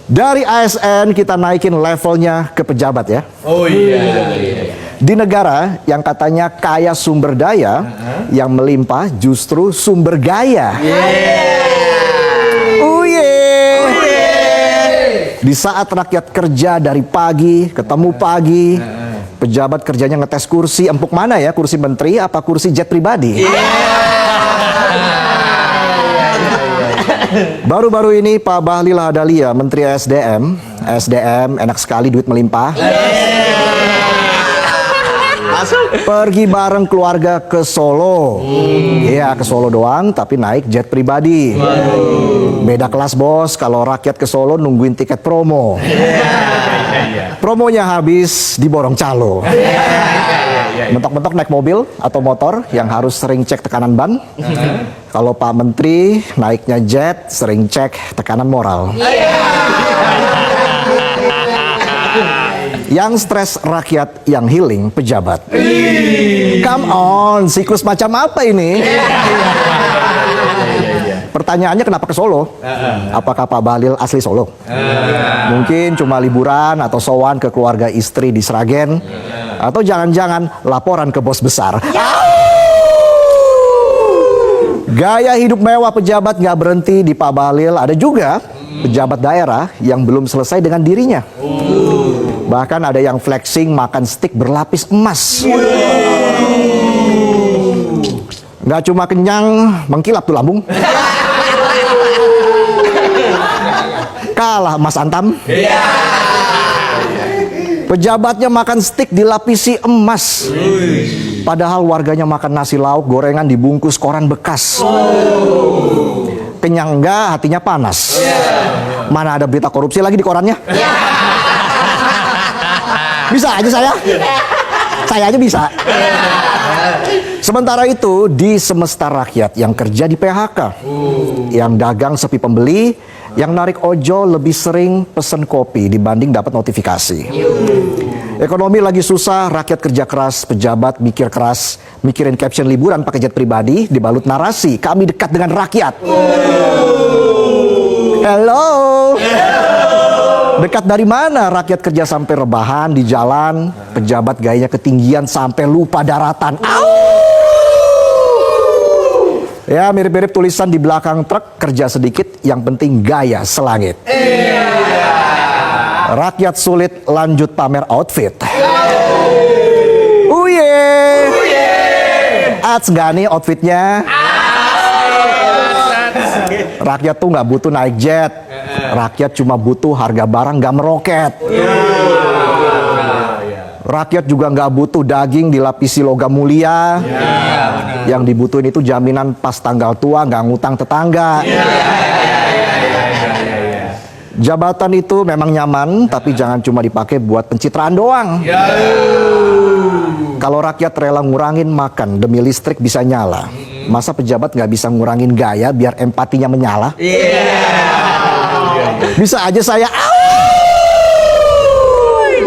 Dari ASN kita naikin levelnya ke pejabat ya. Oh iya. Di negara yang katanya kaya sumber daya, yang melimpah justru sumber gaya. Di saat rakyat kerja dari pagi, ketemu pagi, pejabat kerjanya ngetes kursi, empuk mana ya, kursi menteri apa kursi jet pribadi? Baru-baru ini Pak Bahlil Lahadalia, Menteri SDM enak sekali duit melimpah. Pergi bareng keluarga ke Solo. Iya, ke Solo doang tapi naik jet pribadi. Beda kelas bos, kalau rakyat ke Solo nungguin tiket promo. Promonya habis diborong calo. Mentok-mentok naik mobil atau motor yang harus sering cek tekanan ban. Kalau Pak Menteri naiknya jet, sering cek tekanan moral. Yang stres rakyat, yang healing pejabat. Come on, siklus macam apa ini? Pertanyaannya kenapa ke Solo? Apakah Pak Bahlil asli Solo? Mungkin cuma liburan atau sowan ke keluarga istri di Sragen? Atau jangan-jangan laporan ke bos besar? Gaya hidup mewah pejabat nggak berhenti di Pak Bahlil. Ada juga pejabat daerah yang belum selesai dengan dirinya. Bahkan ada yang flexing makan steak berlapis emas. Nggak cuma kenyang, mengkilap tuh lambung. Kalah Mas Antam. Pejabatnya makan steak dilapisi emas. Padahal warganya makan nasi lauk gorengan dibungkus koran bekas. Kenyang enggak, hatinya panas. Mana ada berita korupsi lagi di korannya? Bisa aja saya aja bisa. Sementara itu di semesta rakyat yang kerja di PHK, yang dagang sepi pembeli, yang narik ojol lebih sering pesen kopi dibanding dapat notifikasi. Ekonomi lagi susah, rakyat kerja keras, pejabat mikir keras, mikirin caption liburan pakai jet pribadi, dibalut narasi, kami dekat dengan rakyat. Hello. Dekat dari mana? Rakyat kerja sampai rebahan di jalan, pejabat gayanya ketinggian sampai lupa daratan. Ya, mirip-mirip tulisan di belakang truk, kerja sedikit, yang penting gaya selangit. Rakyat sulit, lanjut pamer outfit. Ats nggak nih outfitnya? Rakyat tuh nggak butuh naik jet. Rakyat cuma butuh harga barang nggak meroket. Rakyat juga nggak butuh daging dilapisi logam mulia. Yang dibutuhin itu jaminan pas tanggal tua nggak ngutang tetangga. Jabatan itu memang nyaman, tapi jangan cuma dipakai buat pencitraan doang. Kalau rakyat rela ngurangin makan demi listrik bisa nyala, masa pejabat nggak bisa ngurangin gaya biar empatinya menyala? Bisa aja saya.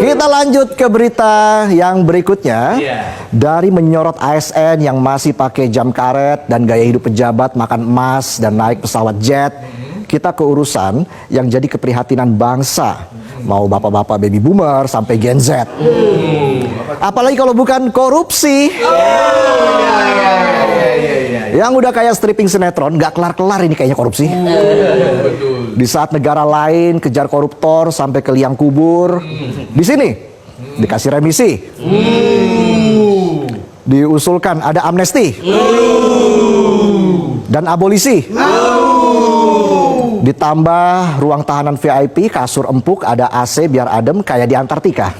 Kita lanjut ke berita yang berikutnya. Dari menyorot ASN yang masih pakai jam karet dan gaya hidup pejabat makan emas dan naik pesawat jet, kita ke urusan yang jadi keprihatinan bangsa. Mau bapak-bapak baby boomer sampai Gen Z. Apalagi kalau bukan korupsi. Yang udah kayak stripping sinetron, gak kelar-kelar ini kayaknya korupsi. Di saat negara lain kejar koruptor sampai ke liang kubur, di sini dikasih remisi. Diusulkan ada amnesti dan abolisi. Ditambah ruang tahanan VIP, kasur empuk, ada AC biar adem kayak di Antartika.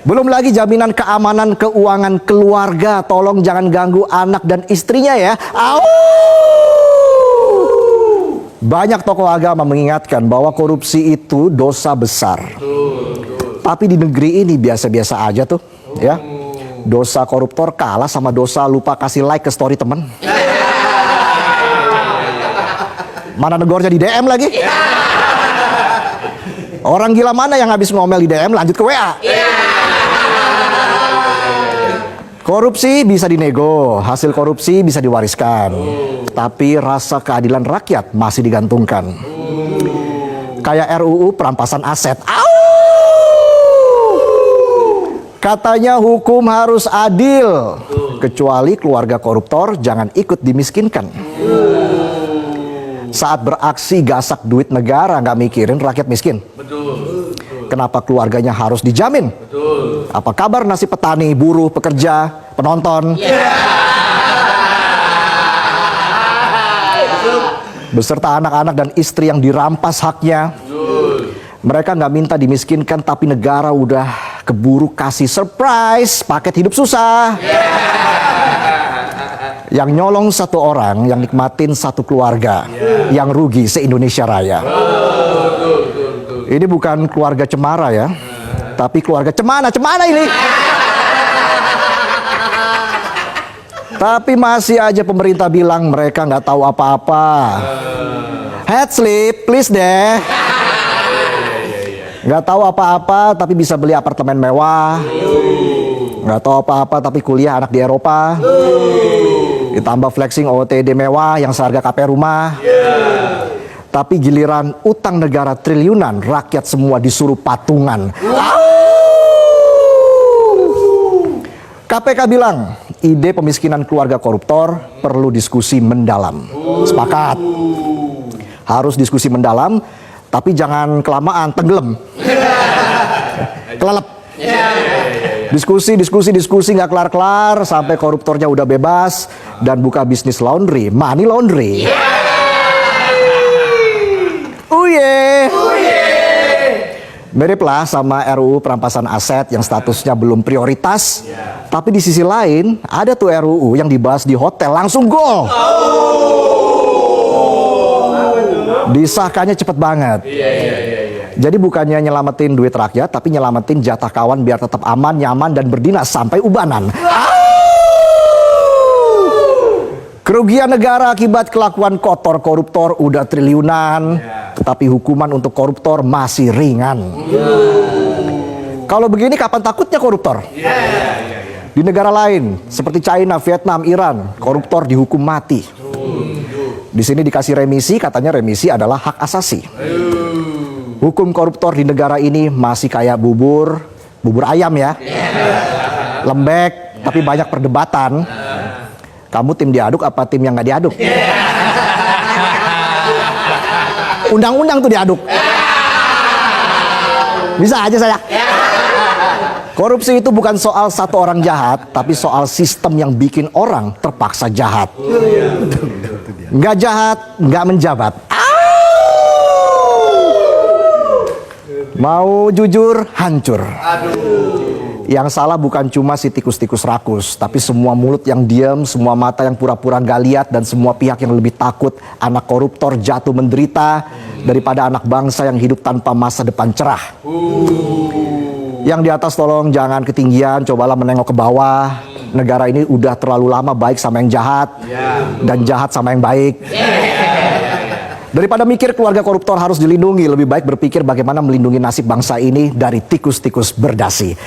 Belum lagi jaminan keamanan keuangan keluarga. Tolong jangan ganggu anak dan istrinya ya. Banyak tokoh agama mengingatkan bahwa korupsi itu dosa besar. Tapi di negeri ini biasa-biasa aja tuh, ya. Dosa koruptor kalah sama dosa lupa kasih like ke story temen. Mana negornya di DM lagi? Orang gila mana yang habis ngomel di DM lanjut ke WA? Korupsi bisa dinego, hasil korupsi bisa diwariskan. tapi rasa keadilan rakyat masih digantungkan. Kayak RUU perampasan aset. Katanya hukum harus adil, kecuali keluarga koruptor jangan ikut dimiskinkan. Saat beraksi gasak duit negara nggak mikirin rakyat miskin. Kenapa keluarganya harus dijamin? Apa kabar nasib petani, buruh, pekerja, penonton? Beserta anak-anak dan istri yang dirampas haknya. Mereka nggak minta dimiskinkan, tapi negara udah keburu kasih surprise, paket hidup susah. Yang nyolong satu orang, yang nikmatin satu keluarga, yang rugi se-Indonesia Raya. Ini bukan keluarga cemara ya, tapi keluarga cemana ini. Tapi masih aja pemerintah bilang mereka nggak tahu apa-apa. Head sleep, please deh. Nggak tahu apa-apa, tapi bisa beli apartemen mewah. Nggak tahu apa-apa, tapi kuliah anak di Eropa. Ditambah flexing OOTD mewah yang seharga KP rumah. Tapi giliran utang negara triliunan, rakyat semua disuruh patungan. KPK bilang, ide pemiskinan keluarga koruptor perlu diskusi mendalam. Sepakat. Harus diskusi mendalam, tapi jangan kelamaan, tenggelam. Kelelep. Diskusi nggak kelar-kelar sampai koruptornya udah bebas dan buka bisnis laundry, money laundry. Miriplah sama RUU perampasan aset yang statusnya belum prioritas, tapi di sisi lain ada tuh RUU yang dibahas di hotel langsung gol. Disahkannya cepet banget. Jadi bukannya nyelamatin duit rakyat, tapi nyelamatin jatah kawan biar tetap aman, nyaman, dan berdinas sampai ubanan. Kerugian negara akibat kelakuan kotor koruptor udah triliunan, tetapi hukuman untuk koruptor masih ringan. Kalau begini kapan takutnya koruptor? Di negara lain seperti China, Vietnam, Iran, koruptor dihukum mati. Di sini dikasih remisi, katanya remisi adalah hak asasi. Hukum koruptor di negara ini masih kayak bubur ayam ya. Lembek, tapi banyak perdebatan. Kamu tim diaduk apa tim yang nggak diaduk? Undang-undang tuh diaduk. Bisa aja saya. Korupsi itu bukan soal satu orang jahat, tapi soal sistem yang bikin orang terpaksa jahat. Nggak jahat, nggak menjabat. Mau jujur, hancur. Yang salah bukan cuma si tikus-tikus rakus, tapi semua mulut yang diam, semua mata yang pura-pura gak lihat, dan semua pihak yang lebih takut anak koruptor jatuh menderita daripada anak bangsa yang hidup tanpa masa depan cerah. Yang di atas tolong jangan ketinggian, cobalah menengok ke bawah. Negara ini udah terlalu lama baik sama yang jahat, dan jahat sama yang baik. Daripada mikir keluarga koruptor harus dilindungi, lebih baik berpikir bagaimana melindungi nasib bangsa ini dari tikus-tikus berdasi.